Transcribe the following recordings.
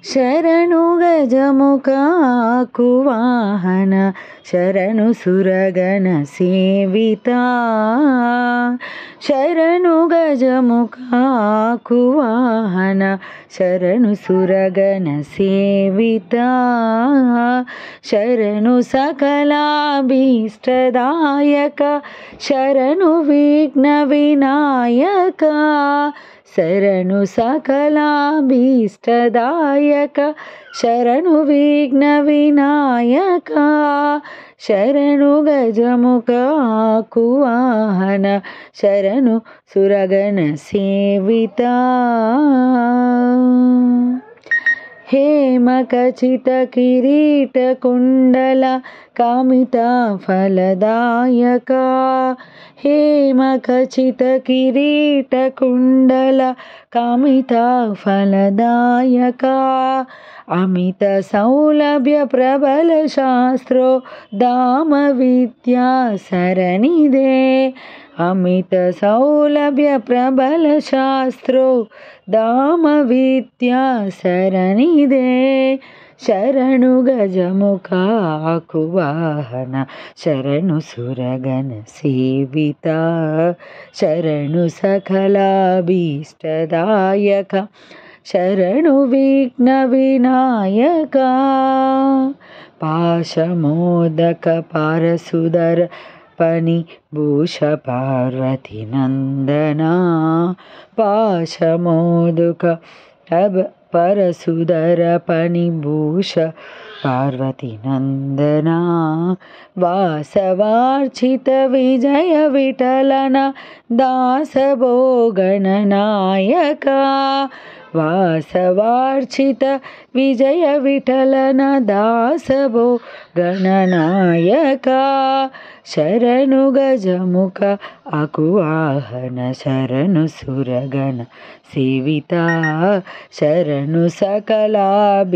शरणु गजमुखा कुवाहन शरणु सुरगण सेविता शरणु गजमुखा कुवाहन शरणु सुरगण सेविता शरणु सकलाभीष्टदायक शरणु विघ्न विनायक शरणु सकलाभीष्टदायक शरणु विघ्न विनायक शरणु गजमुखा कुवाहन शरणु सुरगण सेविता हेमखचित किरीट कुंडल कामिता फलदायक हेमखचित किरीट कुंडल कामिता फलदायक अमित सौलभ्य प्रबल शास्त्रो धाम विद्या सरनिधे अमित सौलभ्य प्रबल शास्त्रो धाम विद्या सरनिधे शरणु गजमुखा कुवाहन शरणु सुरगण सेविता शरणु सकलाभीष्टदायक शरणु विघ्न विनायक पाशमोदक पारसुदर पनिभूष पार्वती नंदना पाशमोदक परसुदर पनिभूष पार्वती नंदना वासवार्चित विजय विठलन दास भोगणनायक वासवार्चित विजय विठलन दास भोगणनायक शरणु गजमुख अकुवाहन शरणु सुरगण सेविता शरणु सकलाभीष्टदायक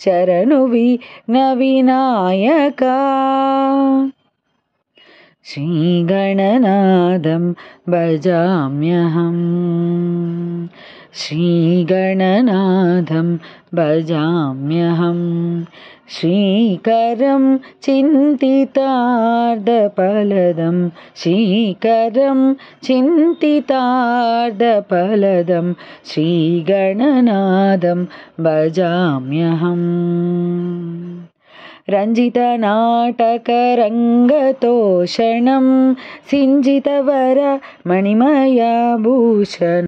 शरणु विघ्न विनायक श्रीगणनाथं भजाम्यहम् श्रीगणनाथं भजाम्यहम् श्रीकरं चिन्तितार्थफलदं श्रीकरं चिन्तितार्थफलदं श्रीगणनाथं भजाम्यहम् रंजित नाटक रंगतोषणं सिंजितवर मणिमया भूषण